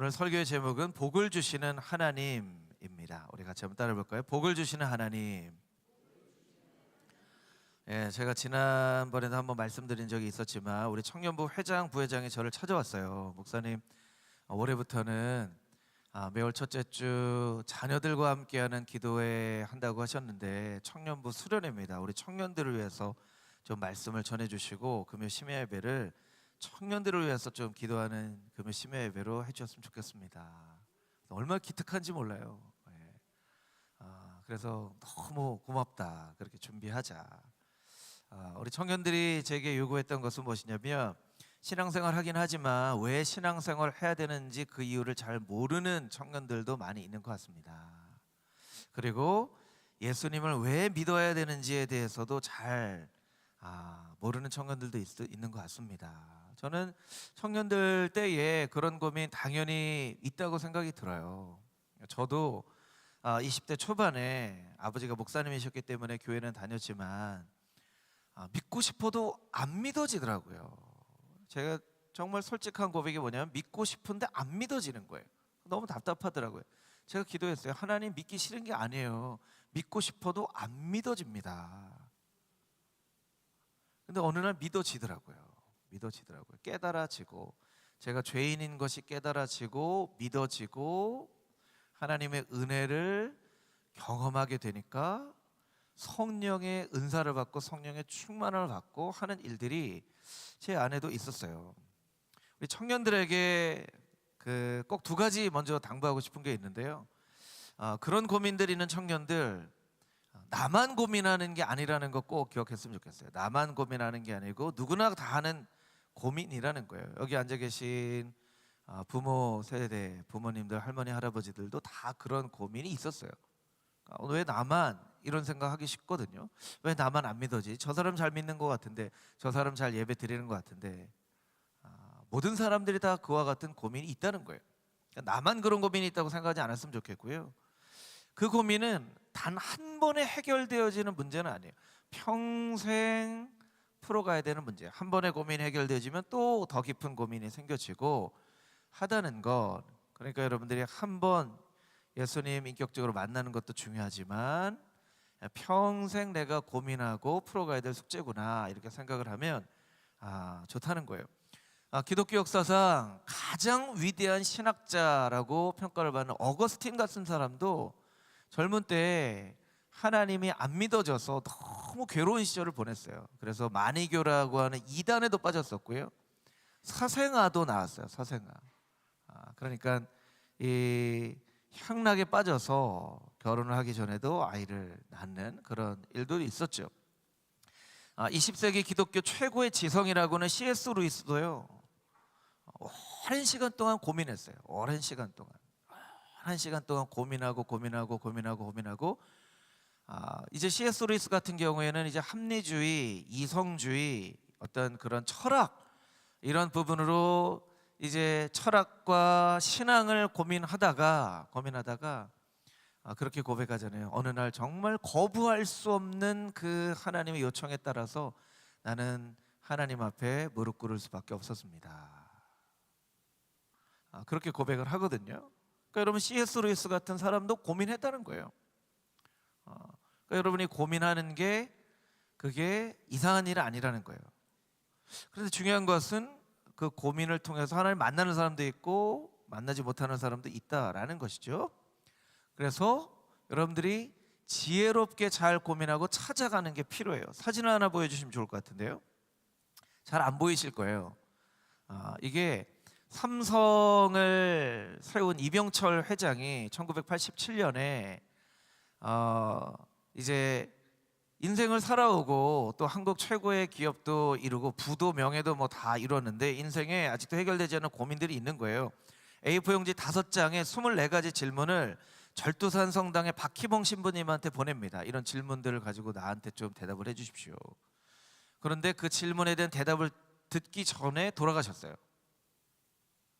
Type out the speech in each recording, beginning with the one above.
오늘 설교의 제목은 복을 주시는 하나님입니다. 우리 같이 한번 따라 볼까요? 복을 주시는 하나님. 제가 지난번에도 한번 말씀드린 적이 있었지만 우리 청년부 회장, 부회장이 저를 찾아왔어요. 목사님, 올해부터는 매월 첫째 주 자녀들과 함께하는 기도회 한다고 하셨는데 청년부 수련회입니다. 우리 청년들을 위해서 좀 말씀을 전해주시고 금요 심야 예배를 청년들을 위해서 좀 기도하는 금요 심야 예배로 해주셨으면 좋겠습니다. 얼마나 기특한지 몰라요. 그래서 너무 고맙다. 그렇게 준비하자. 우리 청년들이 제게 요구했던 것은 무엇이냐면 신앙생활 하긴 하지만 왜 신앙생활을 해야 되는지 그 이유를 잘 모르는 청년들도 많이 있는 것 같습니다. 그리고 예수님을 왜 믿어야 되는지에 대해서도 잘 모르는 청년들도 있는 것 같습니다. 저는 청년들 때에 그런 고민 당연히 있다고 생각이 들어요. 저도 20대 초반에 아버지가 목사님이셨기 때문에 교회는 다녔지만 믿고 싶어도 안 믿어지더라고요. 제가 정말 솔직한 고백이 뭐냐면 믿고 싶은데 안 믿어지는 거예요. 너무 답답하더라고요. 제가 기도했어요. 하나님, 믿기 싫은 게 아니에요. 믿고 싶어도 안 믿어집니다. 근데 어느 날 믿어지더라고요. 깨달아지고 제가 죄인인 것이 깨달아지고 믿어지고 하나님의 은혜를 경험하게 되니까 성령의 은사를 받고 성령의 충만을 받고 하는 일들이 제 안에도 있었어요. 우리 청년들에게 꼭 두 가지 먼저 당부하고 싶은 게 있는데요. 그런 고민들이 있는 청년들, 나만 고민하는 게 아니라는 거 꼭 기억했으면 좋겠어요. 나만 고민하는 게 아니고 누구나 다 하는 고민이라는 거예요. 여기 앉아 계신 부모 세대, 부모님들, 할머니, 할아버지들도 다 그런 고민이 있었어요. 왜 나만 이런 생각하기 쉽거든요. 왜 나만 안 믿어지? 저 사람 잘 믿는 것 같은데, 저 사람 잘 예배 드리는 것 같은데, 모든 사람들이 다 그와 같은 고민이 있다는 거예요. 그러니까 나만 그런 고민이 있다고 생각하지 않았으면 좋겠고요. 그 고민은 단 한 번에 해결되어지는 문제는 아니에요. 평생 풀어가야 되는 문제예요. 한 번에 고민이 해결되어지면 또 더 깊은 고민이 생겨지고 하다는 것. 그러니까 여러분들이 한 번 예수님 인격적으로 만나는 것도 중요하지만 평생 내가 고민하고 풀어가야 될 숙제구나 이렇게 생각을 하면 좋다는 거예요. 기독교 역사상 가장 위대한 신학자라고 평가를 받는 어거스틴 같은 사람도 젊은 때에 하나님이 안 믿어져서 너무 괴로운 시절을 보냈어요. 그래서 마니교라고 하는 이단에도 빠졌었고요. 사생아도 나왔어요. 사생아. 그러니까 이 향락에 빠져서 결혼을 하기 전에도 아이를 낳는 그런 일도 있었죠. 20세기 기독교 최고의 지성이라고는 C.S. 루이스도요. 오랜 시간 동안 고민했어요. 오랜 시간 동안 고민하고 이제 C.S. 루이스 같은 경우에는 이제 합리주의, 이성주의, 어떤 그런 철학 이런 부분으로 이제 철학과 신앙을 고민하다가 그렇게 고백하잖아요. 어느 날 정말 거부할 수 없는 그 하나님의 요청에 따라서 나는 하나님 앞에 무릎 꿇을 수밖에 없었습니다. 그렇게 고백을 하거든요. 그러니까 여러분, C.S. 루이스 같은 사람도 고민했다는 거예요. 그러니까 여러분이 고민하는 게 그게 이상한 일이 아니라는 거예요. 그런데 중요한 것은 그 고민을 통해서 하나님 만나는 사람도 있고 만나지 못하는 사람도 있다라는 것이죠. 그래서 여러분들이 지혜롭게 잘 고민하고 찾아가는 게 필요해요. 사진을 하나 보여주시면 좋을 것 같은데요. 잘 안 보이실 거예요. 이게 삼성을 세운 이병철 회장이 1987년에 이제 인생을 살아오고 또 한국 최고의 기업도 이루고 부도 명예도 뭐 다 이뤘는데 인생에 아직도 해결되지 않은 고민들이 있는 거예요. A4 용지 5장에 24가지 질문을 절두산 성당의 박희봉 신부님한테 보냅니다. 이런 질문들을 가지고 나한테 좀 대답을 해 주십시오. 그런데 그 질문에 대한 대답을 듣기 전에 돌아가셨어요.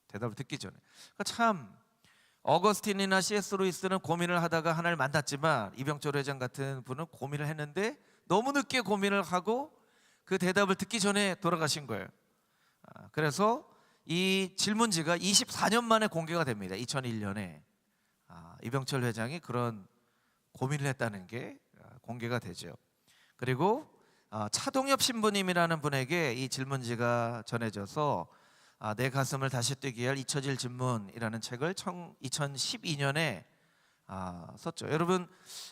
대답을 듣기 전에. 그러니까 참 어거스틴이나 C.S. 루이스는 고민을 하다가 하나를 만났지만 이병철 회장 같은 분은 고민을 했는데 너무 늦게 고민을 하고 그 대답을 듣기 전에 돌아가신 거예요. 그래서 이 질문지가 24년 만에 공개가 됩니다. 2001년에 이병철 회장이 그런 고민을 했다는 게 공개가 되죠. 그리고 차동엽 신부님이라는 분에게 이 질문지가 전해져서 내 가슴을 다시 뛰게 할 잊혀질 질문이라는 책을 2012년에 썼죠. 여러분,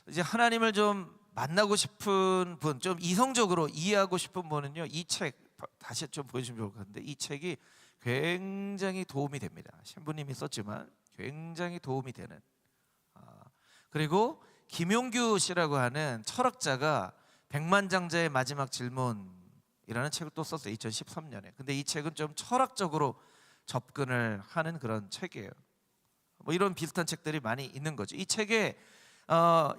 이제 하나님을 좀 만나고 싶은 분, 좀 이성적으로 이해하고 싶은 분은요, 이 책 다시 좀 보여주시면 좋을 것 같은데, 이 책이 굉장히 도움이 됩니다. 신부님이 썼지만 굉장히 도움이 되는. 그리고 김용규 씨라고 하는 철학자가 백만장자의 마지막 질문이라는 책을 또 썼어요. 2013년에. 근데 이 책은 좀 철학적으로 접근을 하는 그런 책이에요. 뭐 이런 비슷한 책들이 많이 있는 거죠. 이 책에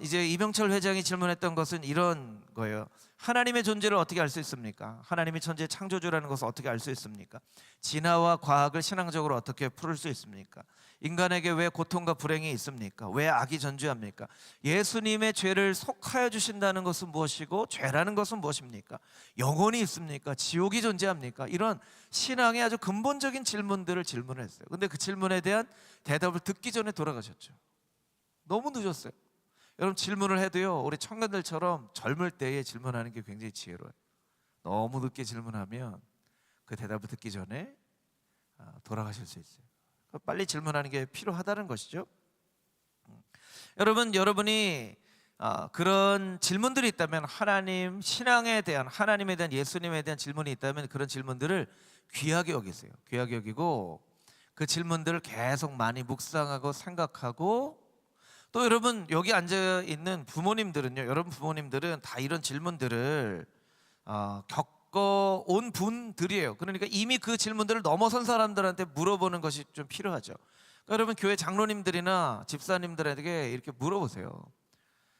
이제 이병철 회장이 질문했던 것은 이런 거예요. 하나님의 존재를 어떻게 알 수 있습니까? 하나님이 천지의 창조주라는 것을 어떻게 알 수 있습니까? 진화와 과학을 신앙적으로 어떻게 풀을 수 있습니까? 인간에게 왜 고통과 불행이 있습니까? 왜 악이 전주합니까? 예수님의 죄를 속하여 주신다는 것은 무엇이고 죄라는 것은 무엇입니까? 영혼이 있습니까? 지옥이 존재합니까? 이런 신앙의 아주 근본적인 질문들을 질문을 했어요. 근데 그 질문에 대한 대답을 듣기 전에 돌아가셨죠. 너무 늦었어요. 여러분, 질문을 해도요, 우리 청년들처럼 젊을 때에 질문하는 게 굉장히 지혜로워요. 너무 늦게 질문하면 그 대답을 듣기 전에 돌아가실 수 있어요. 빨리 질문하는 게 필요하다는 것이죠. 여러분이 그런 질문들이 있다면, 하나님, 신앙에 대한, 하나님에 대한, 예수님에 대한 질문이 있다면 그런 질문들을 귀하게 여기세요. 귀하게 여기고 그 질문들을 계속 많이 묵상하고 생각하고, 또 여러분 여기 앉아 있는 부모님들은요, 여러분 부모님들은 다 이런 질문들을 겪어온 분들이에요. 그러니까 이미 그 질문들을 넘어선 사람들한테 물어보는 것이 좀 필요하죠. 그러니까 여러분, 교회 장로님들이나 집사님들에게 이렇게 물어보세요.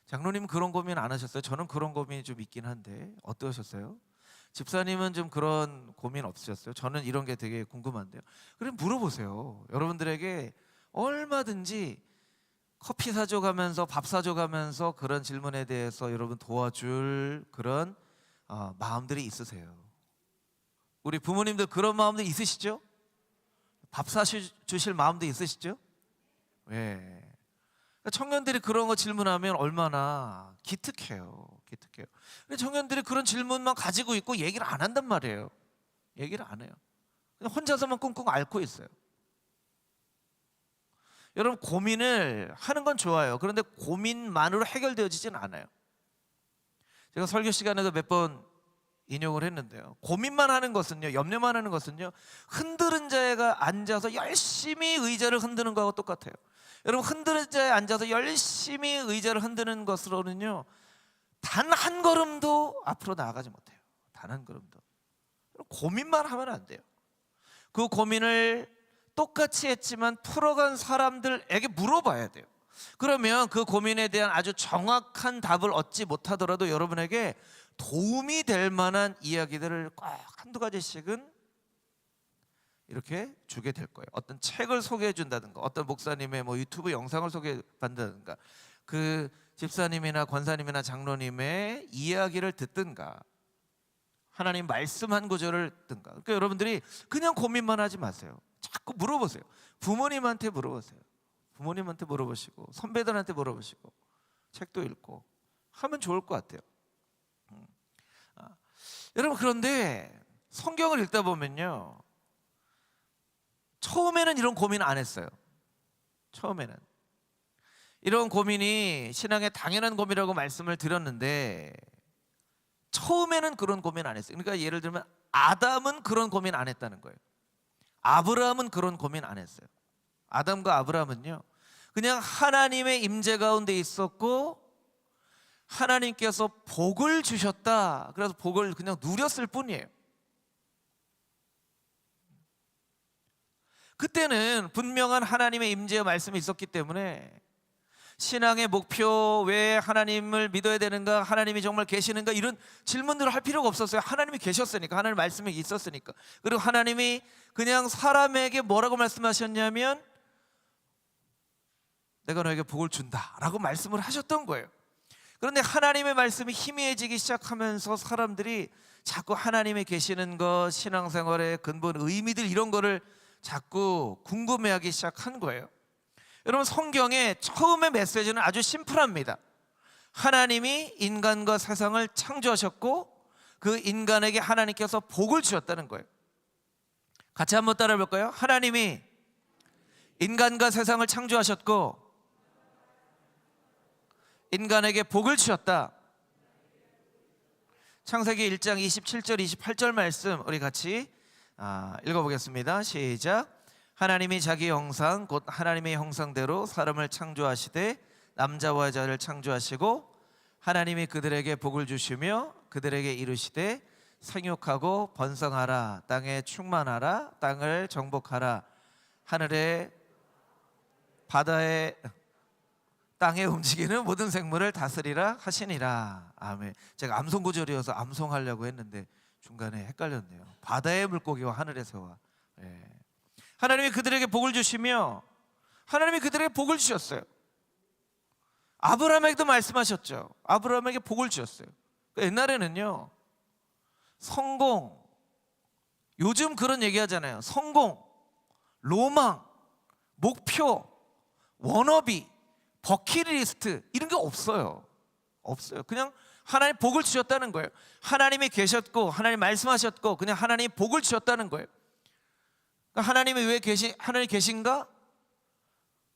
장로님 그런 고민 안 하셨어요? 저는 그런 고민이 좀 있긴 한데 어떠셨어요? 집사님은 좀 그런 고민 없으셨어요? 저는 이런 게 되게 궁금한데요. 그럼 물어보세요. 여러분들에게 얼마든지 커피 사줘가면서 밥 사줘가면서 그런 질문에 대해서 여러분 도와줄 그런 마음들이 있으세요. 우리 부모님들 그런 마음도 있으시죠? 밥 사주실 마음도 있으시죠? 네. 청년들이 그런 거 질문하면 얼마나 기특해요. 기특해요. 근데 청년들이 그런 질문만 가지고 있고 얘기를 안 한단 말이에요. 얘기를 안 해요. 그냥 혼자서만 끙끙 앓고 있어요. 여러분, 고민을 하는 건 좋아요. 그런데 고민만으로 해결되어지진 않아요. 제가 설교 시간에도 몇 번 인용을 했는데요, 고민만 하는 것은요, 염려만 하는 것은요, 흔들은 자가 앉아서 열심히 의자를 흔드는 거하고 똑같아요. 여러분, 흔드는 자에 앉아서 열심히 의자를 흔드는 것으로는요, 단 한 걸음도 앞으로 나아가지 못해요. 단 한 걸음도. 고민만 하면 안 돼요. 그 고민을 똑같이 했지만 풀어간 사람들에게 물어봐야 돼요. 그러면 그 고민에 대한 아주 정확한 답을 얻지 못하더라도 여러분에게 도움이 될 만한 이야기들을 꼭 한두 가지씩은 이렇게 주게 될 거예요. 어떤 책을 소개해 준다든가, 어떤 목사님의 유튜브 영상을 소개받는다든가, 그 집사님이나 권사님이나 장로님의 이야기를 듣든가, 하나님 말씀 한 구절을 듣든가. 그러니까 여러분들이 그냥 고민만 하지 마세요. 자꾸 물어보세요. 부모님한테 물어보세요. 부모님한테 물어보시고 선배들한테 물어보시고 책도 읽고 하면 좋을 것 같아요. 여러분, 그런데 성경을 읽다 보면요, 처음에는 이런 고민 안 했어요. 처음에는 이런 고민이 신앙의 당연한 고민이라고 말씀을 드렸는데, 처음에는 그런 고민 안 했어요. 그러니까 예를 들면 아담은 그런 고민 안 했다는 거예요. 아브라함은 그런 고민 안 했어요. 아담과 아브라함은요, 그냥 하나님의 임재 가운데 있었고 하나님께서 복을 주셨다. 그래서 복을 그냥 누렸을 뿐이에요. 그때는 분명한 하나님의 임재의 말씀이 있었기 때문에 신앙의 목표, 왜 하나님을 믿어야 되는가, 하나님이 정말 계시는가, 이런 질문들을 할 필요가 없었어요. 하나님이 계셨으니까, 하나님 말씀이 있었으니까. 그리고 하나님이 그냥 사람에게 뭐라고 말씀하셨냐면, 내가 너에게 복을 준다 라고 말씀을 하셨던 거예요. 그런데 하나님의 말씀이 희미해지기 시작하면서 사람들이 자꾸 하나님이 계시는 것, 신앙생활의 근본 의미들, 이런 거를 자꾸 궁금해하기 시작한 거예요. 여러분, 성경의 처음의 메시지는 아주 심플합니다. 하나님이 인간과 세상을 창조하셨고 그 인간에게 하나님께서 복을 주셨다는 거예요. 같이 한번 따라해 볼까요? 하나님이 인간과 세상을 창조하셨고 인간에게 복을 주셨다. 창세기 1장 27절 28절 말씀 우리 같이 읽어보겠습니다. 시작. 하나님이 자기 형상 곧 하나님의 형상대로 사람을 창조하시되 남자와 여자를 창조하시고 하나님이 그들에게 복을 주시며 그들에게 이르시되 생육하고 번성하라 땅에 충만하라 땅을 정복하라 하늘에 바다에 땅에 움직이는 모든 생물을 다스리라 하시니라. 아멘. 제가 암송 구절이어서 암송하려고 했는데 중간에 헷갈렸네요. 바다의 물고기와 하늘의 새와. 하나님이 그들에게 복을 주시며 하나님이 그들에게 복을 주셨어요. 아브라함에게도 말씀하셨죠. 아브라함에게 복을 주셨어요. 옛날에는요, 성공, 요즘 그런 얘기 하잖아요. 성공, 로망, 목표, 워너비, 버킷리스트 이런 게 없어요. 그냥 하나님 복을 주셨다는 거예요. 하나님이 계셨고 하나님 말씀하셨고 그냥 하나님이 복을 주셨다는 거예요. 그러니까 하나님이 하나님 계신가?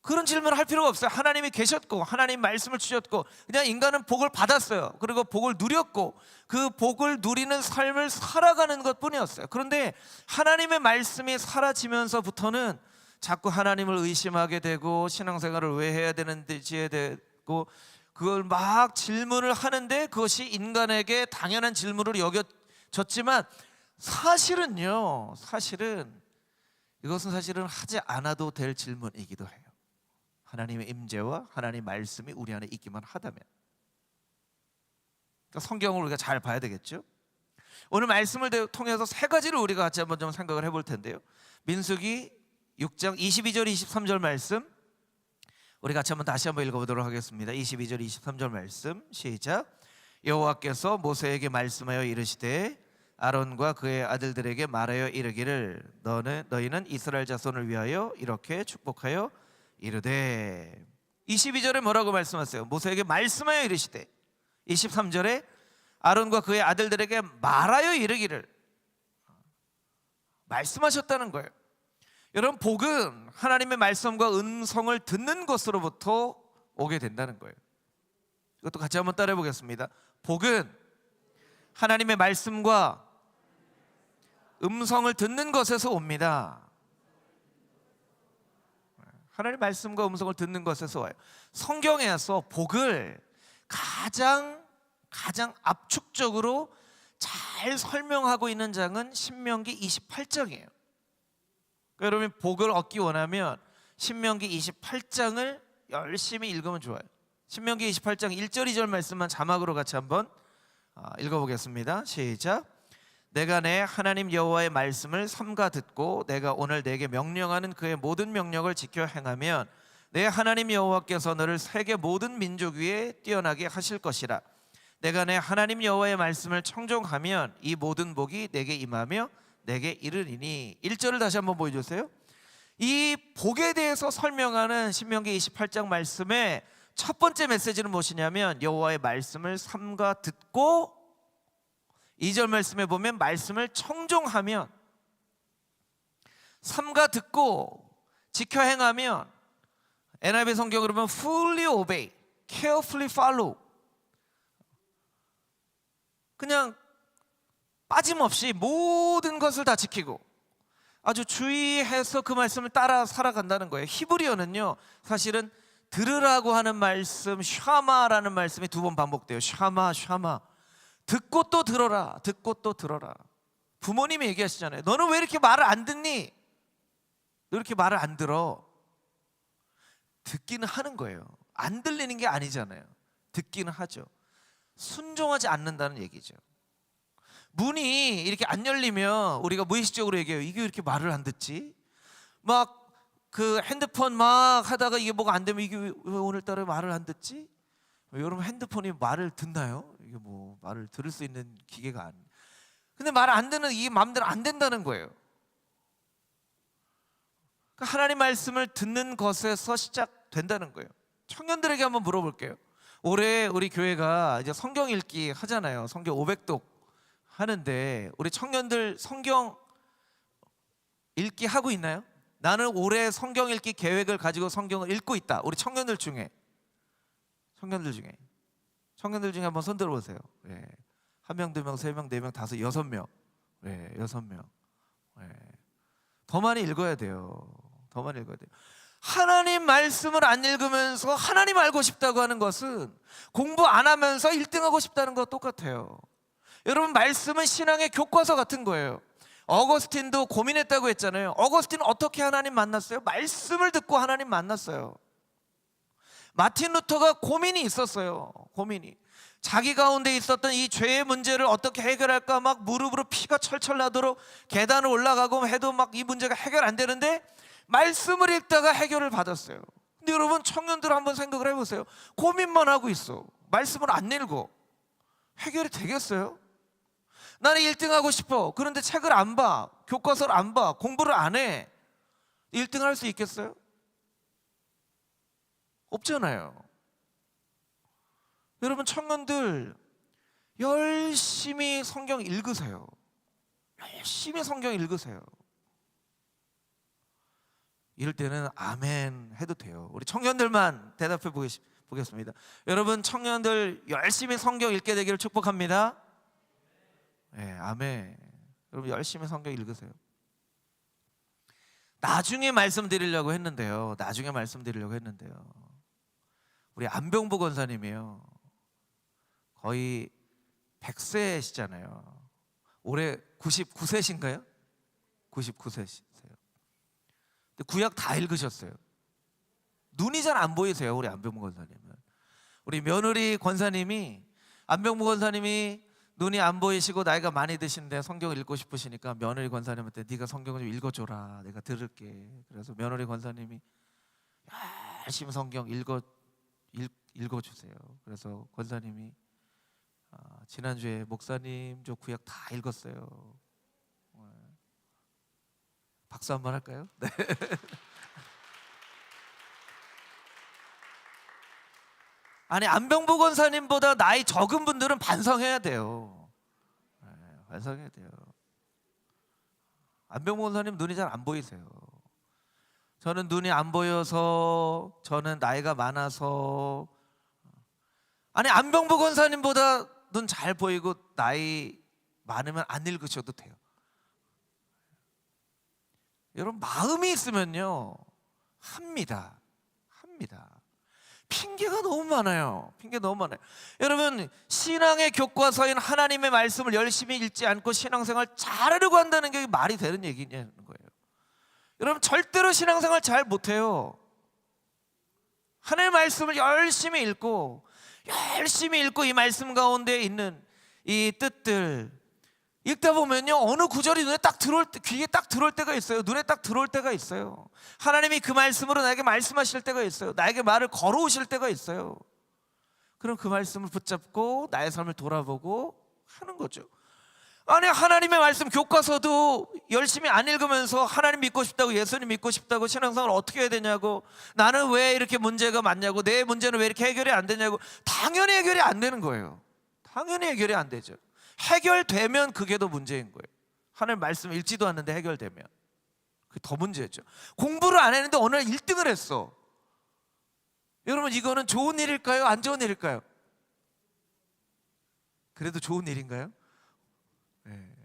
그런 질문을 할 필요가 없어요. 하나님이 계셨고 하나님 말씀을 주셨고 그냥 인간은 복을 받았어요. 그리고 복을 누렸고 그 복을 누리는 삶을 살아가는 것뿐이었어요. 그런데 하나님의 말씀이 사라지면서부터는 자꾸 하나님을 의심하게 되고 신앙생활을 왜 해야 되는지에 되고 그걸 막 질문을 하는데 그것이 인간에게 당연한 질문으로 여겨졌지만 이것은 사실은 하지 않아도 될 질문이기도 해요. 하나님의 임재와 하나님의 말씀이 우리 안에 있기만 하다면. 그러니까 성경을 우리가 잘 봐야 되겠죠. 오늘 말씀을 통해서 세 가지를 우리가 같이 한번 좀 생각을 해볼 텐데요. 민수기 6장 22절 23절 말씀 우리 같이 다시 한번 읽어보도록 하겠습니다. 22절 23절 말씀 시작. 여호와께서 모세에게 말씀하여 이르시되 아론과 그의 아들들에게 말하여 이르기를 너희는 이스라엘 자손을 위하여 이렇게 축복하여 이르되. 22절에 뭐라고 말씀하세요? 모세에게 말씀하여 이르시되. 23절에 아론과 그의 아들들에게 말하여 이르기를 말씀하셨다는 거예요. 여러분, 복은 하나님의 말씀과 음성을 듣는 것으로부터 오게 된다는 거예요. 이것도 같이 한번 따라해 보겠습니다. 복은 하나님의 말씀과 음성을 듣는 것에서 옵니다. 하나님의 말씀과 음성을 듣는 것에서 와요. 성경에서 복을 가장 압축적으로 잘 설명하고 있는 장은 신명기 28장이에요. 그러니까 여러분, 복을 얻기 원하면 신명기 28장을 열심히 읽으면 좋아요. 신명기 28장 1절 2절 말씀만 자막으로 같이 한번 읽어보겠습니다. 시작. 내가 내 하나님 여호와의 말씀을 삼가 듣고 내가 오늘 내게 명령하는 그의 모든 명령을 지켜 행하면 내 하나님 여호와께서 너를 세계 모든 민족 위에 뛰어나게 하실 것이라. 내가 내 하나님 여호와의 말씀을 청종하면 이 모든 복이 내게 임하며 내게 이르리니. 1절을 다시 한번 보여주세요. 이 복에 대해서 설명하는 신명기 28장 말씀의 첫 번째 메시지는 무엇이냐면 여호와의 말씀을 삼가 듣고 2절 말씀에 보면 말씀을 청종하면, 삼가 듣고 지켜 행하면, NIV 성경으로 보면 fully obey, carefully follow, 그냥 빠짐없이 모든 것을 다 지키고 아주 주의해서 그 말씀을 따라 살아간다는 거예요. 히브리어는요 사실은 들으라고 하는 말씀, 샤마라는 말씀이 2번 반복돼요. 샤마. 듣고 또 들어라. 듣고 또 들어라. 부모님이 얘기하시잖아요. 너는 왜 이렇게 말을 안 듣니? 너 이렇게 말을 안 들어. 듣기는 하는 거예요. 안 들리는 게 아니잖아요. 듣기는 하죠. 순종하지 않는다는 얘기죠. 문이 이렇게 안 열리면 우리가 무의식적으로 얘기해요. 이게 왜 이렇게 말을 안 듣지? 막 그 핸드폰 막 하다가 이게 뭐가 안 되면 이게 왜 오늘따라 말을 안 듣지? 여러분, 핸드폰이 말을 듣나요? 이게 뭐 말을 들을 수 있는 기계가 아니에요. 근데 말을 안 듣는 이게 마음대로 안 된다는 거예요. 그러니까 하나님 말씀을 듣는 것에서 시작된다는 거예요. 청년들에게 한번 물어볼게요. 올해 우리 교회가 이제 성경 읽기 하잖아요. 성경 500독 하는데 우리 청년들 성경 읽기 하고 있나요? 나는 올해 성경 읽기 계획을 가지고 성경을 읽고 있다. 우리 청년들 중에 한번 손 들어보세요. 예. 1명, 2명, 3명, 4명, 5, 6명. 예, 6명. 예. 더 많이 읽어야 돼요. 더 많이 읽어야 돼요. 하나님 말씀을 안 읽으면서 하나님 알고 싶다고 하는 것은 공부 안 하면서 1등하고 싶다는 거 똑같아요. 여러분, 말씀은 신앙의 교과서 같은 거예요. 어거스틴도 고민했다고 했잖아요. 어거스틴은 어떻게 하나님 만났어요? 말씀을 듣고 하나님 만났어요. 마틴 루터가 고민이 있었어요. 고민이. 자기 가운데 있었던 이 죄의 문제를 어떻게 해결할까 막 무릎으로 피가 철철 나도록 계단을 올라가고 해도 막 이 문제가 해결 안 되는데 말씀을 읽다가 해결을 받았어요. 근데 여러분, 청년들 한번 생각을 해보세요. 고민만 하고 있어. 말씀을 안 읽어. 해결이 되겠어요? 나는 1등하고 싶어. 그런데 책을 안 봐. 교과서를 안 봐. 공부를 안 해. 1등 할 수 있겠어요? 없잖아요. 여러분, 청년들 열심히 성경 읽으세요. 열심히 성경 읽으세요. 이럴 때는 아멘 해도 돼요. 우리 청년들만 대답해 보겠습니다. 여러분, 청년들 열심히 성경 읽게 되기를 축복합니다. 네, 아멘. 여러분, 열심히 성경 읽으세요. 나중에 말씀드리려고 했는데요. 우리 안병보 권사님이요. 거의 100세시잖아요. 올해 99세신가요? 99세시세요. 근데 구약 다 읽으셨어요. 눈이 잘 안 보이세요, 우리 안병보 권사님은. 우리 며느리 권사님이, 안병보 권사님이 눈이 안 보이시고 나이가 많이 드신데 성경을 읽고 싶으시니까 며느리 권사님한테 네가 성경을 좀 읽어줘라, 내가 들을게. 그래서 며느리 권사님이 열심히 성경 읽어주세요. 그래서 권사님이 지난주에 목사님 저 구약 다 읽었어요. 박수 한번 할까요? 네. 아니, 안병보 권사님보다 나이 적은 분들은 반성해야 돼요. 네, 반성해야 돼요. 안병보 권사님 눈이 잘 안 보이세요. 저는 눈이 안 보여서, 저는 나이가 많아서. 아니, 안병보 권사님보다 눈 잘 보이고 나이 많으면 안 읽으셔도 돼요. 여러분, 마음이 있으면요 합니다. 핑계가 너무 많아요. 여러분, 신앙의 교과서인 하나님의 말씀을 열심히 읽지 않고 신앙생활 잘하려고 한다는 게 말이 되는 얘기냐는 거예요. 여러분, 절대로 신앙생활 잘 못해요. 하나님의 말씀을 열심히 읽고 이 말씀 가운데 있는 이 뜻들 읽다 보면요, 어느 구절이 눈에 딱 들어올 때, 귀에 딱 들어올 때가 있어요. 눈에 딱 들어올 때가 있어요. 하나님이 그 말씀으로 나에게 말씀하실 때가 있어요. 나에게 말을 걸어오실 때가 있어요. 그럼 그 말씀을 붙잡고 나의 삶을 돌아보고 하는 거죠. 아니, 하나님의 말씀 교과서도 열심히 안 읽으면서 하나님 믿고 싶다고, 예수님 믿고 싶다고, 신앙생활 어떻게 해야 되냐고, 나는 왜 이렇게 문제가 많냐고, 내 문제는 왜 이렇게 해결이 안 되냐고. 당연히 해결이 안 되는 거예요. 당연히 해결이 안 되죠. 해결되면 그게 더 문제인 거예요. 하나님 말씀 읽지도 않는데 해결되면 그게 더 문제죠. 공부를 안 했는데 어느 날 1등을 했어. 여러분, 이거는 좋은 일일까요? 안 좋은 일일까요? 그래도 좋은 일인가요? 네.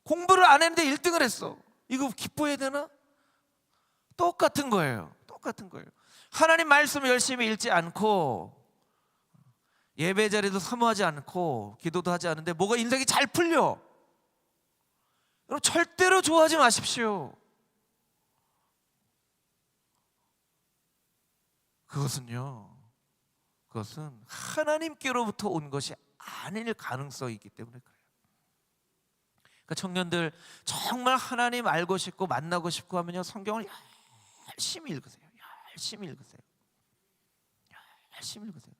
공부를 안 했는데 1등을 했어. 이거 기뻐해야 되나? 똑같은 거예요. 하나님 말씀을 열심히 읽지 않고 예배 자리도 사모하지 않고 기도도 하지 않는데 뭐가 인생이 잘 풀려. 여러분, 절대로 좋아하지 마십시오. 그것은 하나님께로부터 온 것이 아닐 가능성이 있기 때문에 그래요. 그러니까 청년들, 정말 하나님 알고 싶고 만나고 싶고 하면요, 성경을 열심히 읽으세요.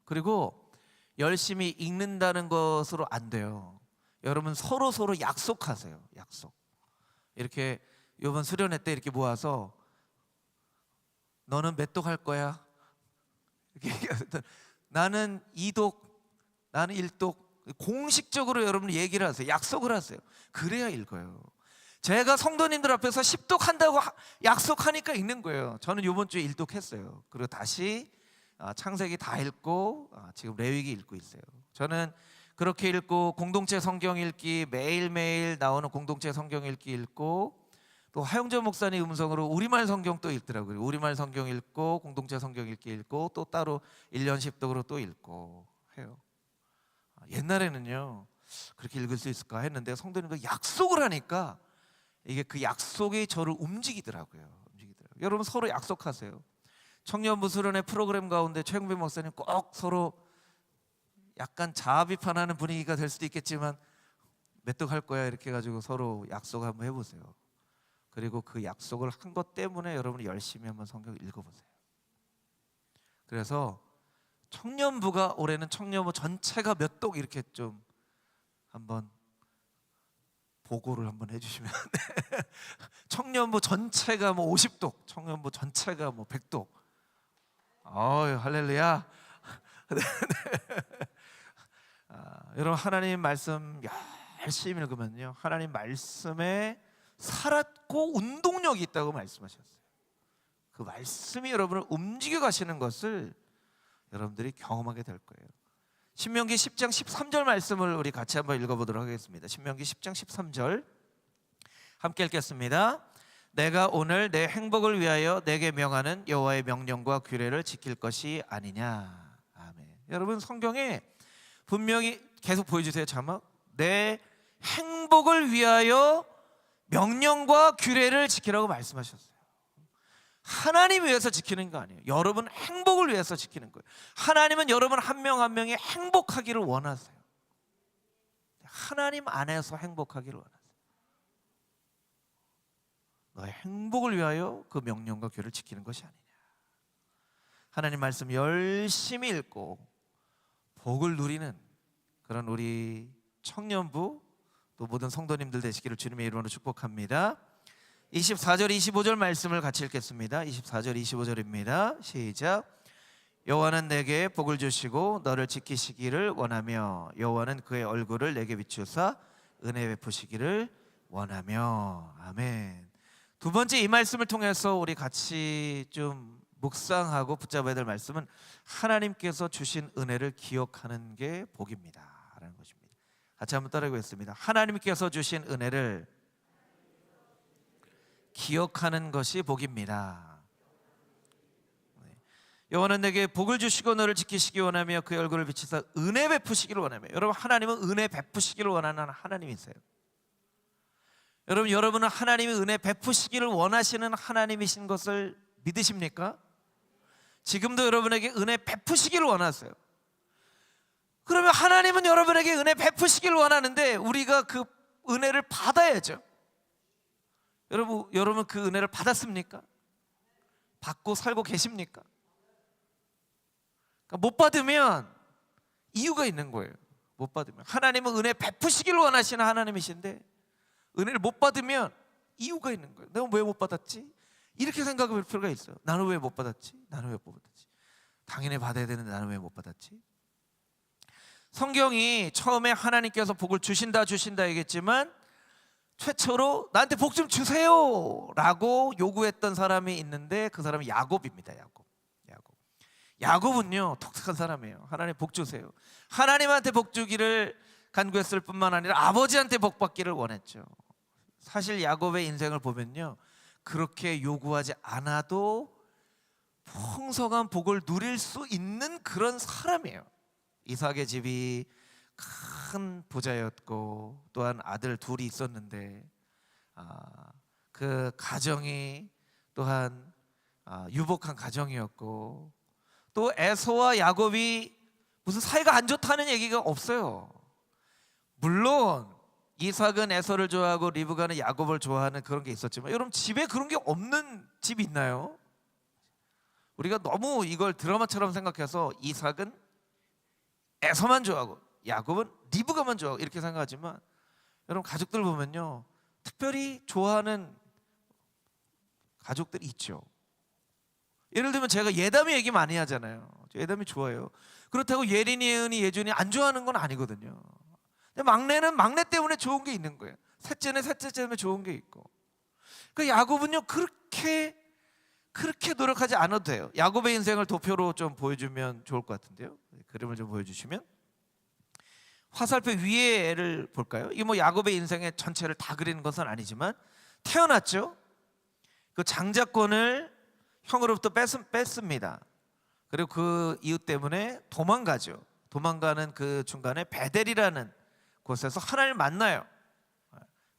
그리고 열심히 읽는다는 것으로 안 돼요. 여러분, 서로 약속하세요. 이렇게 이번 수련회 때 이렇게 모아서 너는 몇 독 할 거야? 이렇게 얘기하거든. 나는 2독, 나는 1독. 공식적으로 여러분 얘기를 하세요. 약속을 하세요. 그래야 읽어요. 제가 성도님들 앞에서 10독 한다고 약속하니까 읽는 거예요. 저는 이번 주에 1독 했어요. 그리고 다시 창세기 다 읽고 지금 레위기 읽고 있어요. 저는 그렇게 읽고 공동체 성경 읽기, 매일매일 나오는 공동체 성경 읽기 읽고, 또 하영재 목사님 음성으로 우리말 성경 또 읽더라고요. 우리말 성경 읽고 공동체 성경 읽기 읽고 또 따로 1년 10독으로 또 읽고 해요. 옛날에는요 그렇게 읽을 수 있을까 했는데 성도님들 약속을 하니까 이게 그 약속이 저를 움직이더라고요. 여러분 서로 약속하세요. 청년부 수련회 프로그램 가운데 최영배 목사님 꼭 서로 약간 자아 비판하는 분위기가 될 수도 있겠지만 몇 독 할 거야 이렇게 해가지고 서로 약속 한번 해보세요. 그리고 그 약속을 한 것 때문에 여러분이 열심히 한번 성경 읽어보세요. 그래서 청년부가 올해는 청년부 전체가 몇 독 이렇게 좀 한번 보고를 한번 해주시면 청년부 전체가 뭐 50독, 청년부 전체가 뭐 100독. 할렐루야. 여러분 하나님 말씀 열심히 읽으면요 하나님 말씀에 살았고 운동력이 있다고 말씀하셨어요. 그 말씀이 여러분을 움직여 가시는 것을 여러분들이 경험하게 될 거예요. 신명기 10장 13절 말씀을 우리 같이 한번 읽어보도록 하겠습니다. 신명기 10장 13절 함께 읽겠습니다. 내가 오늘 내 행복을 위하여 내게 명하는 여호와의 명령과 규례를 지킬 것이 아니냐. 아멘. 여러분 성경에 분명히 계속 보여주세요. 자막. 내 행복을 위하여 명령과 규례를 지키라고 말씀하셨어요. 하나님 위해서 지키는 거 아니에요. 여러분 행복을 위해서 지키는 거예요. 하나님은 여러분 한 명 한 명이 행복하기를 원하세요. 하나님 안에서 행복하기를 원하세요. 너의 행복을 위하여 그 명령과 규례를 지키는 것이 아니냐. 하나님 말씀 열심히 읽고 복을 누리는 그런 우리 청년부 또 모든 성도님들 되시기를 주님의 이름으로 축복합니다. 24절 25절 말씀을 같이 읽겠습니다. 24절 25절입니다. 시작. 여호와는 내게 복을 주시고 너를 지키시기를 원하며 여호와는 그의 얼굴을 내게 비추사 은혜 베푸시기를 원하며. 아멘. 두 번째 이 말씀을 통해서 우리 같이 좀 묵상하고 붙잡아야 될 말씀은 하나님께서 주신 은혜를 기억하는 게 복입니다 라는 것입니다. 같이 한번 따라해보겠습니다. 하나님께서 주신 은혜를 기억하는 것이 복입니다. 여호와는 내게 복을 주시고 너를 지키시기 원하며 그의 얼굴을 비추사 은혜 베푸시기를 원하며. 여러분 하나님은 은혜 베푸시기를 원하는 하나님이세요. 여러분은 하나님이 은혜 베푸시기를 원하시는 하나님이신 것을 믿으십니까? 지금도 여러분에게 은혜 베푸시기를 원하세요. 그러면 하나님은 여러분에게 은혜 베푸시기를 원하는데 우리가 그 은혜를 받아야죠. 여러분 그 은혜를 받았습니까? 받고 살고 계십니까? 그러니까 못 받으면 이유가 있는 거예요. 못 받으면 하나님은 은혜 베푸시기를 원하시는 하나님이신데 은혜를 못 받으면 이유가 있는 거예요. 내가 왜 못 받았지? 이렇게 생각해 볼 필요가 있어요. 나는 왜 못 받았지? 나는 왜 못 받았지? 당연히 받아야 되는데 나는 왜 못 받았지? 성경이 처음에 하나님께서 복을 주신다 얘기했지만 최초로 나한테 복 좀 주세요 라고 요구했던 사람이 있는데 그 사람이 야곱입니다. 야곱은요 독특한 사람이에요. 하나님 복 주세요. 하나님한테 복 주기를 간구했을 뿐만 아니라 아버지한테 복 받기를 원했죠. 사실 야곱의 인생을 보면요 그렇게 요구하지 않아도 풍성한 복을 누릴 수 있는 그런 사람이에요. 이삭의 집이 큰 부자였고 또한 아들 둘이 있었는데 그 가정이 또한 유복한 가정이었고 또 에서와 야곱이 무슨 사이가 안 좋다는 얘기가 없어요. 물론 이삭은 에서를 좋아하고 리브가는 야곱을 좋아하는 그런 게 있었지만 여러분 집에 그런 게 없는 집이 있나요? 우리가 너무 이걸 드라마처럼 생각해서 이삭은 에서만 좋아하고 야곱은 리브가만 좋아하고 이렇게 생각하지만 여러분 가족들 보면요 특별히 좋아하는 가족들이 있죠. 예를 들면 제가 예담이 얘기 많이 하잖아요. 예담이 좋아요. 그렇다고 예린이, 예은이, 예준이 안 좋아하는 건 아니거든요. 근데 막내는 막내 때문에 좋은 게 있는 거예요. 셋째는 셋째 때문에 좋은 게 있고. 그 야곱은요 그렇게 노력하지 않아도 돼요. 야곱의 인생을 도표로 좀 보여주면 좋을 것 같은데요. 그림을 좀 보여주시면, 화살표 위에를 볼까요? 이게 뭐 야곱의 인생의 전체를 다 그리는 것은 아니지만, 태어났죠. 그 장자권을 형으로부터 뺐습니다. 그리고 그 이유 때문에 도망가죠. 도망가는 그 중간에 베델이라는 곳에서 하나님을 만나요.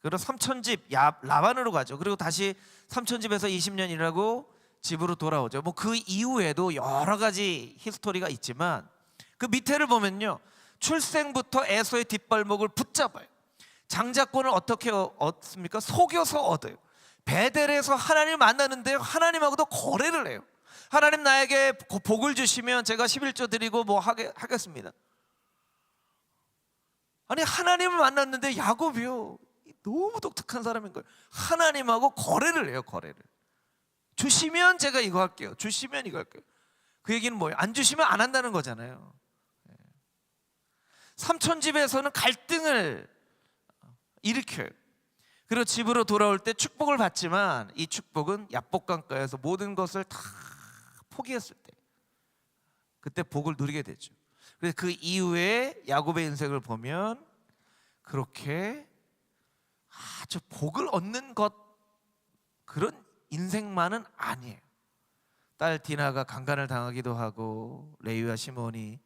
그리고 삼촌집 라반으로 가죠. 그리고 다시 삼촌집에서 20년 일하고 집으로 돌아오죠. 뭐 그 이후에도 여러 가지 히스토리가 있지만, 그 밑에를 보면요, 출생부터 에서의 뒷발목을 붙잡아요. 장자권을 어떻게 얻습니까? 속여서 얻어요. 베델에서 하나님을 만나는데요, 하나님하고도 거래를 해요. 하나님 나에게 복을 주시면 제가 11조 드리고 뭐 하겠습니다. 아니, 하나님을 만났는데 야곱이요, 너무 독특한 사람인 거예요. 하나님하고 거래를 해요. 거래를. 주시면 제가 이거 할게요. 주시면 이거 할게요. 그 얘기는 뭐예요? 안 주시면 안 한다는 거잖아요. 삼촌집에서는 갈등을 일으켜요. 그리고 집으로 돌아올 때 축복을 받지만, 이 축복은 야복강가에서 모든 것을 다 포기했을 때, 그때 복을 누리게 되죠. 그래서 그 이후에 야곱의 인생을 보면 그렇게 아주 복을 얻는 것, 그런 인생만은 아니에요. 딸 디나가 강간을 당하기도 하고, 레위와 시몬이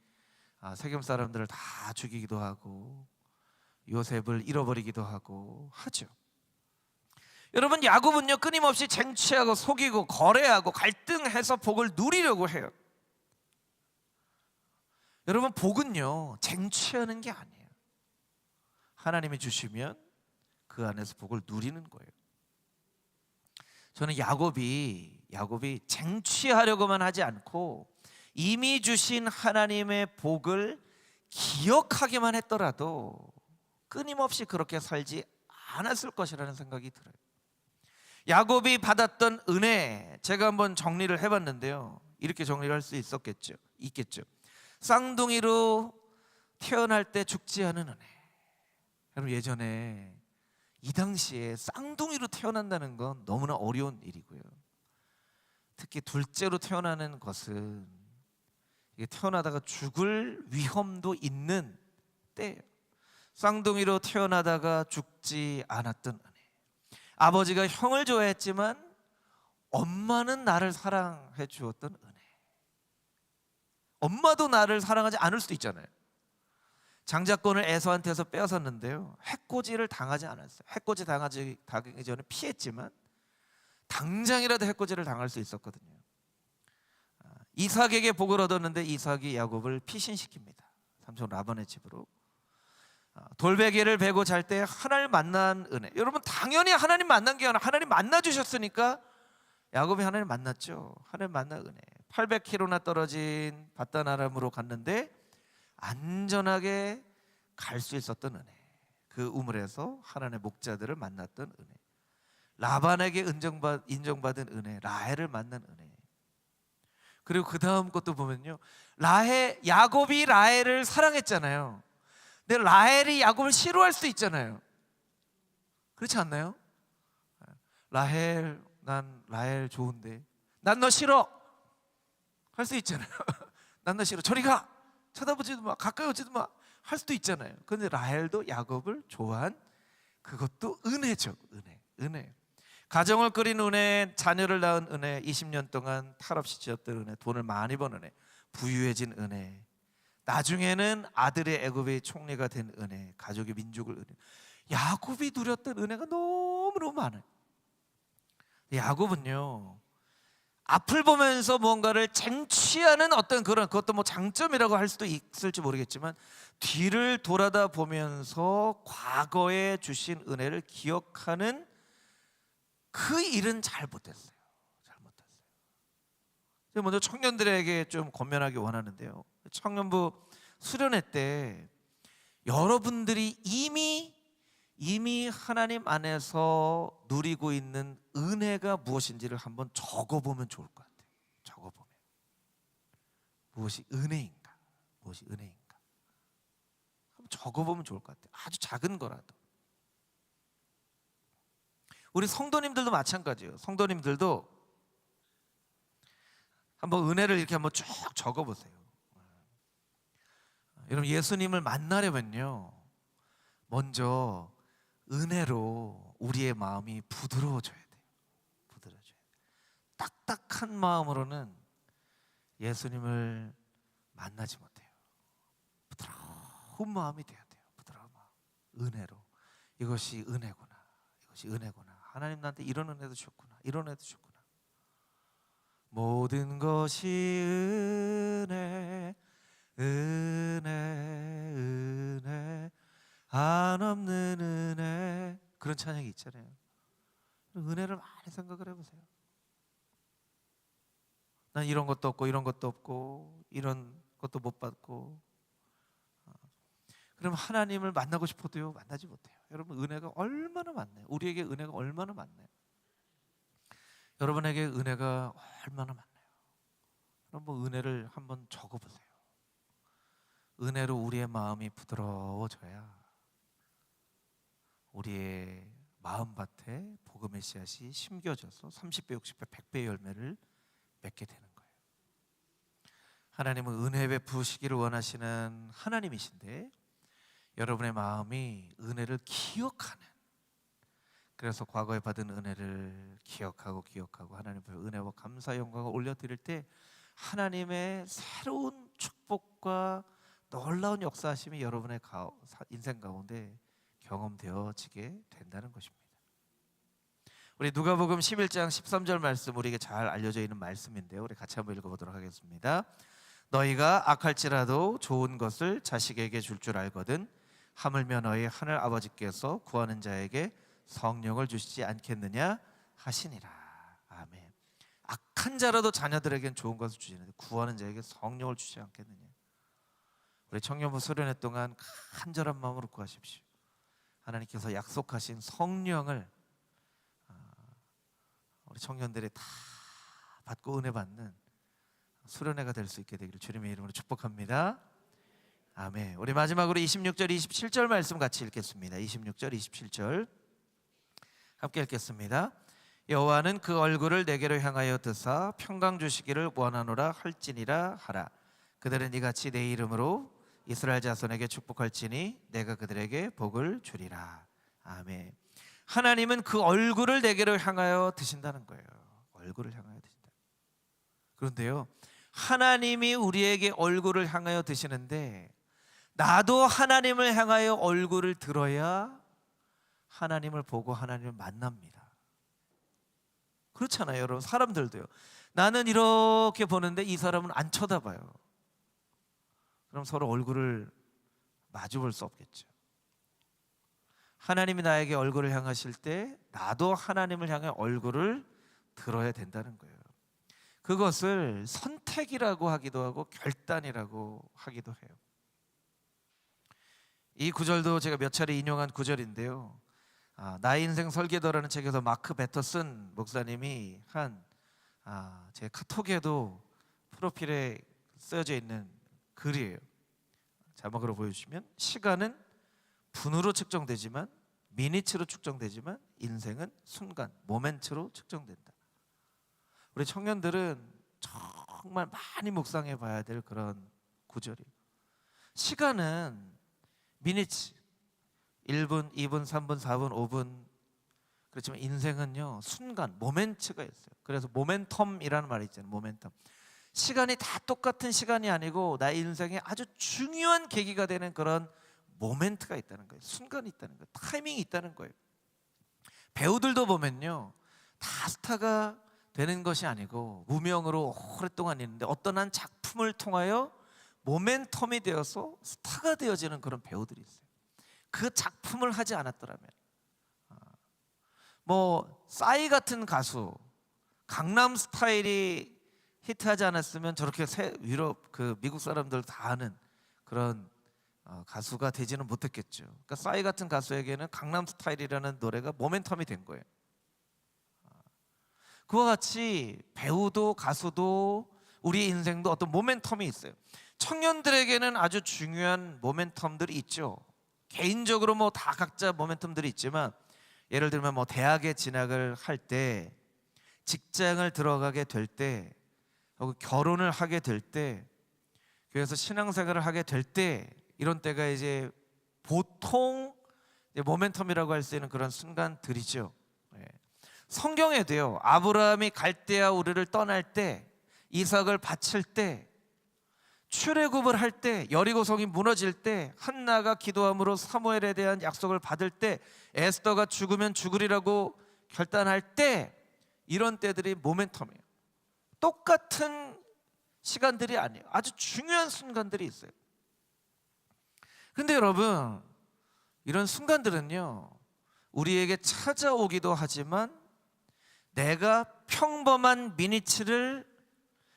세겜 사람들을 다 죽이기도 하고, 요셉을 잃어버리기도 하고 하죠. 여러분, 야곱은요 끊임없이 쟁취하고 속이고 거래하고 갈등해서 복을 누리려고 해요. 여러분, 복은요 쟁취하는 게 아니에요. 하나님이 주시면 그 안에서 복을 누리는 거예요. 저는 야곱이 쟁취하려고만 하지 않고 이미 주신 하나님의 복을 기억하기만 했더라도 끊임없이 그렇게 살지 않았을 것이라는 생각이 들어요. 야곱이 받았던 은혜, 제가 한번 정리를 해봤는데요, 이렇게 정리를 할 수 있겠죠. 쌍둥이로 태어날 때 죽지 않은 은혜. 여러분, 예전에 이 당시에 쌍둥이로 태어난다는 건 너무나 어려운 일이고요. 특히 둘째로 태어나는 것은 이게 태어나다가 죽을 위험도 있는 때예요. 쌍둥이로 태어나다가 죽지 않았던 은혜. 아버지가 형을 좋아했지만 엄마는 나를 사랑해 주었던 은혜. 엄마도 나를 사랑하지 않을 수도 있잖아요. 장자권을 에서한테서 빼앗았는데요, 해코지를 당하지 않았어요. 해코지 당하기 전에 피했지만 당장이라도 해코지를 당할 수 있었거든요. 이삭에게 복을 얻었는데 이삭이 야곱을 피신시킵니다. 삼촌 라반의 집으로. 돌베개를 베고 잘 때 하나님 만난 은혜. 여러분, 당연히 하나님 만난 게 아니라 하나님 만나 주셨으니까 야곱이 하나님 만났죠. 하나님 만난 은혜. 800km나 떨어진 바단 아람으로 갔는데 안전하게 갈 수 있었던 은혜. 그 우물에서 하나님의 목자들을 만났던 은혜. 라반에게 인정받은 은혜. 라헬을 만난 은혜. 그리고 그 다음 것도 보면요, 야곱이 라헬을 사랑했잖아요. 근데 라헬이 야곱을 싫어할 수 있잖아요. 그렇지 않나요? 난 라헬 좋은데 난 너 싫어 할 수 있잖아요. 난 너 싫어, 저리 가, 쳐다보지도 마, 가까이 오지도 마 할 수도 있잖아요. 그런데 라헬도 야곱을 좋아한, 그것도 은혜죠. 은혜. 가정을 꾸린 은혜, 자녀를 낳은 은혜, 20년 동안 탈없이 지었던 은혜, 돈을 많이 번 은혜, 부유해진 은혜, 나중에는 아들의 애굽의 총리가 된 은혜, 가족의 민족을 은혜. 야곱이 누렸던 은혜가 너무너무 많아요. 야곱은요, 앞을 보면서 뭔가를 쟁취하는 어떤 그것도 뭐 장점이라고 할 수도 있을지 모르겠지만, 뒤를 돌아다 보면서 과거에 주신 은혜를 기억하는 그 일은 잘 못했어요. 제가 먼저 청년들에게 좀 권면하기 원하는데요, 청년부 수련회 때 여러분들이 이미 하나님 안에서 누리고 있는 은혜가 무엇인지를 한번 적어보면 좋을 것 같아요. 무엇이 은혜인가? 무엇이 은혜인가? 한번 적어보면 좋을 것 같아요. 아주 작은 거라도. 우리 성도님들도 마찬가지예요. 성도님들도 한번 은혜를 이렇게 한번 쭉 적어보세요. 여러분, 예수님을 만나려면요, 먼저 은혜로 우리의 마음이 부드러워져야 돼요. 부드러워져야 돼요. 딱딱한 마음으로는 예수님을 만나지 못해요. 부드러운 마음이 돼야 돼요. 부드러운 마음. 은혜로. 이것이 은혜구나. 이것이 은혜구나. 하나님 나한테 이런 은혜도 주셨구나. 이런 은혜도 주셨구나. 모든 것이 은혜, 은혜, 은혜, 한없는 은혜. 그런 찬양이 있잖아요. 은혜를 많이 생각을 해보세요. 난 이런 것도 없고 이런 것도 없고 이런 것도 못 받고. 그럼 하나님을 만나고 싶어도요, 만나지 못해요. 여러분, 은혜가 얼마나 많나요? 우리에게 은혜가 얼마나 많나요? 여러분에게 은혜가 얼마나 많나요? 여러분, 은혜를 한번 적어보세요. 은혜로 우리의 마음이 부드러워져야 우리의 마음밭에 복음의 씨앗이 심겨져서 30배, 60배, 100배의 열매를 맺게 되는 거예요. 하나님은 은혜 베푸시기를 원하시는 하나님이신데, 여러분의 마음이 은혜를 기억하는, 그래서 과거에 받은 은혜를 기억하고 하나님 앞에 은혜와 감사 영광을 올려드릴 때 하나님의 새로운 축복과 놀라운 역사하심이 여러분의 인생 가운데 경험되어지게 된다는 것입니다. 우리 누가복음 11장 13절 말씀, 우리에게 잘 알려져 있는 말씀인데요, 우리 같이 한번 읽어보도록 하겠습니다. 너희가 악할지라도 좋은 것을 자식에게 줄 알거든 하물며 너희 하늘 아버지께서 구하는 자에게 성령을 주시지 않겠느냐 하시니라. 아멘. 악한 자라도 자녀들에겐 좋은 것을 주시는데 구하는 자에게 성령을 주시지 않겠느냐. 우리 청년부 수련회 동안 간절한 마음으로 구하십시오. 하나님께서 약속하신 성령을 우리 청년들이 다 받고 은혜 받는 수련회가 될 수 있게 되기를 주님의 이름으로 축복합니다. 아멘. 우리 마지막으로 26절 27절 말씀 같이 읽겠습니다. 26절 27절 함께 읽겠습니다. 여호와는 그 얼굴을 내게로 향하여 드사 평강 주시기를 원하노라 할지니라 하라. 그들은 이같이 내 이름으로 이스라엘 자손에게 축복할지니 내가 그들에게 복을 주리라. 아멘. 하나님은 그 얼굴을 내게로 향하여 드신다는 거예요. 얼굴을 향하여 드신다. 그런데요, 하나님이 우리에게 얼굴을 향하여 드시는데 나도 하나님을 향하여 얼굴을 들어야 하나님을 보고 하나님을 만납니다. 그렇잖아요, 여러분. 사람들도요, 나는 이렇게 보는데 이 사람은 안 쳐다봐요. 그럼 서로 얼굴을 마주 볼 수 없겠죠. 하나님이 나에게 얼굴을 향하실 때 나도 하나님을 향해 얼굴을 들어야 된다는 거예요. 그것을 선택이라고 하기도 하고 결단이라고 하기도 해요. 이 구절도 제가 몇 차례 인용한 구절인데요, 나의 인생 설계도라는 책에서 마크 베터슨 목사님이 한 제 카톡에도 프로필에 쓰여져 있는 글이에요. 자막으로 보여주시면, 시간은 분으로 측정되지만, 미니츠로 측정되지만 인생은 순간, 모멘트로 측정된다. 우리 청년들은 정말 많이 묵상해 봐야 될 그런 구절이에요. 시간은 미니츠, 1분, 2분, 3분, 4분, 5분. 그렇지만 인생은요, 순간, 모멘트가 있어요. 그래서 모멘텀이라는 말이 있잖아요. 모멘텀. 시간이 다 똑같은 시간이 아니고 나의 인생에 아주 중요한 계기가 되는 그런 모멘트가 있다는 거예요. 순간이 있다는 거예요. 타이밍이 있다는 거예요. 배우들도 보면요, 다 스타가 되는 것이 아니고 무명으로 오랫동안 있는데 어떤 한 작품을 통하여 모멘텀이 되어서 스타가 되어지는 그런 배우들이 있어요. 그 작품을 하지 않았더라면, 뭐 싸이 같은 가수, 강남 스타일이 히트하지 않았으면 저렇게 유럽, 미국 사람들 다 아는 그런 가수가 되지는 못했겠죠. 그러니까 싸이 같은 가수에게는 강남 스타일이라는 노래가 모멘텀이 된 거예요. 그와 같이 배우도 가수도 우리 인생도 어떤 모멘텀이 있어요. 청년들에게는 아주 중요한 모멘텀들이 있죠. 개인적으로 뭐 다 각자 모멘텀들이 있지만, 예를 들면 뭐 대학에 진학을 할 때, 직장을 들어가게 될 때, 혹은 결혼을 하게 될 때, 그래서 신앙생활을 하게 될 때, 이런 때가 이제 보통 이제 모멘텀이라고 할 수 있는 그런 순간들이죠. 예. 성경에도요, 아브라함이 갈대아 우르를 떠날 때, 이삭을 바칠 때, 출애굽을 할 때, 여리고성이 무너질 때, 한나가 기도함으로 사무엘에 대한 약속을 받을 때, 에스더가 죽으면 죽으리라고 결단할 때, 이런 때들이 모멘텀이에요. 똑같은 시간들이 아니에요. 아주 중요한 순간들이 있어요. 근데 여러분, 이런 순간들은요, 우리에게 찾아오기도 하지만 내가 평범한 미니츠를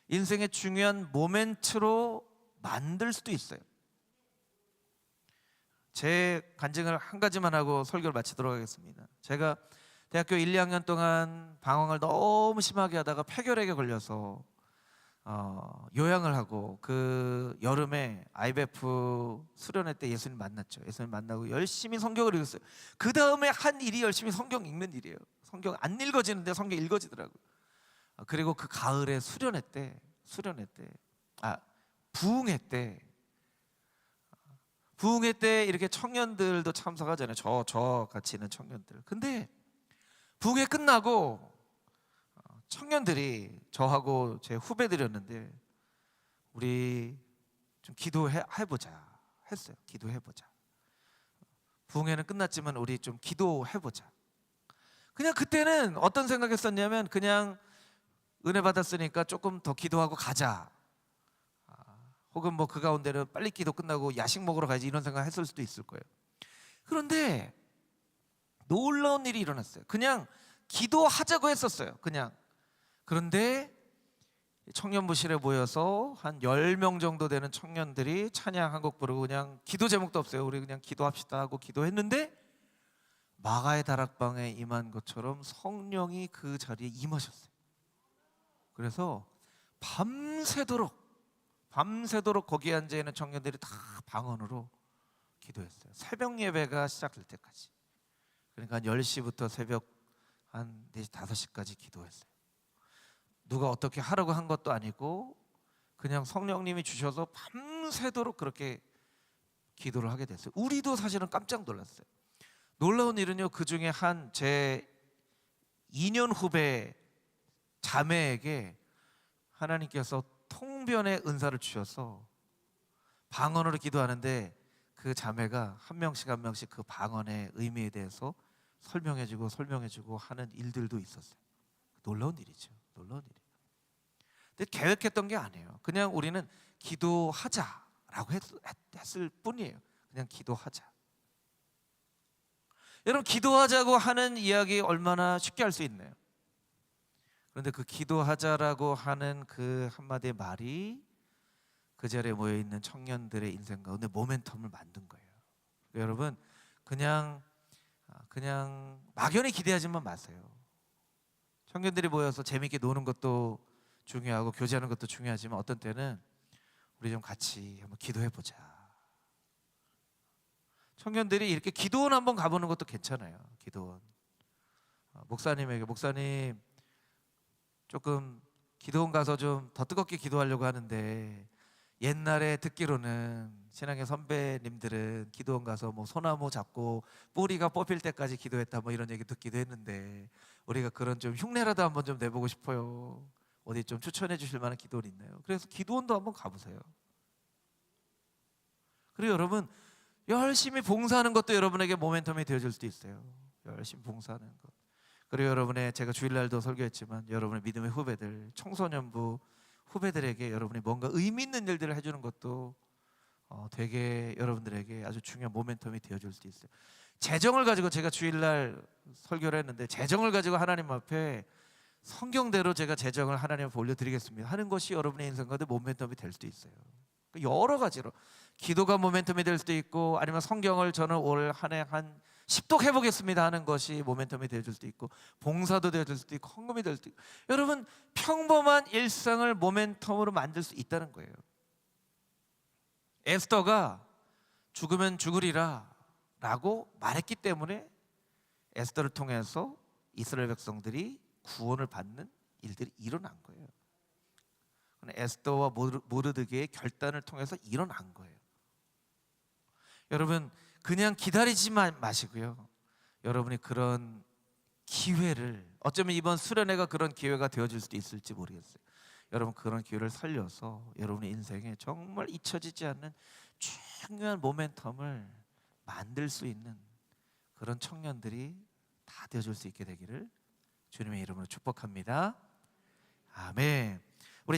인생의 중요한 모멘트로 만들 수도 있어요. 제 간증을 한 가지만 하고 설교를 마치도록 하겠습니다. 제가 대학교 1, 2학년 동안 방황을 너무 심하게 하다가 폐결핵에 걸려서 요양을 하고, 그 여름에 IBF 수련회 때 예수님 만났죠. 예수님 만나고 열심히 성경을 읽었어요. 그 다음에 한 일이 열심히 성경 읽는 일이에요. 성경 안 읽어지는데 성경 읽어지더라고요. 그리고 그 가을에 부흥회 때 이렇게 청년들도 참석하잖아요. 저 같이 있는 청년들. 근데 부흥회 끝나고 청년들이 저하고 제 후배들이었는데, 우리 좀 기도해보자 했어요. 기도해보자. 부흥회는 끝났지만 우리 좀 기도해보자. 그냥 그때는 어떤 생각했었냐면, 그냥 은혜 받았으니까 조금 더 기도하고 가자, 혹은 뭐 그 가운데는 빨리 기도 끝나고 야식 먹으러 가야지, 이런 생각 했을 수도 있을 거예요. 그런데 놀라운 일이 일어났어요. 그냥 기도하자고 했었어요. 그냥. 그런데 청년부실에 모여서 한 10명 정도 되는 청년들이 찬양 한 곡 부르고, 그냥 기도 제목도 없어요. 우리 그냥 기도합시다 하고 기도했는데, 마가의 다락방에 임한 것처럼 성령이 그 자리에 임하셨어요. 그래서 밤새도록 거기에 앉아있는 청년들이 다 방언으로 기도했어요. 새벽 예배가 시작될 때까지. 그러니까 한 10시부터 새벽 한 4시, 5시까지 기도했어요. 누가 어떻게 하라고 한 것도 아니고, 그냥 성령님이 주셔서 밤새도록 그렇게 기도를 하게 됐어요. 우리도 사실은 깜짝 놀랐어요. 놀라운 일은요, 그 중에 한 제 2년 후배 자매에게 하나님께서 통변의 은사를 주셔서 방언으로 기도하는데, 그 자매가 한 명씩 그 방언의 의미에 대해서 설명해주고 하는 일들도 있었어요. 놀라운 일이죠. 놀라운 일이에요. 근데 계획했던 게 아니에요. 그냥 우리는 기도하자라고 했을 뿐이에요. 그냥 기도하자. 여러분, 기도하자고 하는 이야기 얼마나 쉽게 할 수 있나요? 그런데 그 기도하자라고 하는 그 한마디의 말이 그 자리에 모여있는 청년들의 인생 가운데 모멘텀을 만든 거예요. 여러분, 그냥 막연히 기대하지만 마세요. 청년들이 모여서 재미있게 노는 것도 중요하고 교제하는 것도 중요하지만, 어떤 때는 우리 좀 같이 한번 기도해보자. 청년들이 이렇게 기도원 한번 가보는 것도 괜찮아요. 기도원. 목사님 조금 기도원 가서 좀 더 뜨겁게 기도하려고 하는데, 옛날에 듣기로는 신앙의 선배님들은 기도원 가서 뭐 소나무 잡고 뿌리가 뽑힐 때까지 기도했다, 뭐 이런 얘기 듣기도 했는데, 우리가 그런 좀 흉내라도 한번 좀 내보고 싶어요. 어디 좀 추천해 주실 만한 기도원 있나요? 그래서 기도원도 한번 가보세요. 그리고 여러분, 열심히 봉사하는 것도 여러분에게 모멘텀이 되어줄 수도 있어요. 열심히 봉사하는 것. 그리고 여러분의, 제가 주일날도 설교했지만, 여러분의 믿음의 후배들, 청소년부 후배들에게 여러분이 뭔가 의미 있는 일들을 해주는 것도 되게 여러분들에게 아주 중요한 모멘텀이 되어줄 수도 있어요. 재정을 가지고, 제가 주일날 설교를 했는데, 재정을 가지고 하나님 앞에 성경대로 제가 재정을 하나님 앞에 올려드리겠습니다 하는 것이 여러분의 인생 가운데 모멘텀이 될 수도 있어요. 여러 가지로 기도가 모멘텀이 될 수도 있고, 아니면 성경을 저는 올 한 해 한 십독해 보겠습니다 하는 것이 모멘텀이 되어줄 수도 있고, 봉사도 되어줄 수도 있고, 헌금이 될 수도 있고, 여러분 평범한 일상을 모멘텀으로 만들 수 있다는 거예요. 에스더가 죽으면 죽으리라 라고 말했기 때문에 에스더를 통해서 이스라엘 백성들이 구원을 받는 일들이 일어난 거예요. 에스더와 모르드게의 결단을 통해서 일어난 거예요. 여러분 그냥 기다리지 마시고요, 여러분이 그런 기회를, 어쩌면 이번 수련회가 그런 기회가 되어줄 수도 있을지 모르겠어요. 여러분 그런 기회를 살려서 여러분의 인생에 정말 잊혀지지 않는 중요한 모멘텀을 만들 수 있는 그런 청년들이 다 되어줄 수 있게 되기를 주님의 이름으로 축복합니다. 아멘.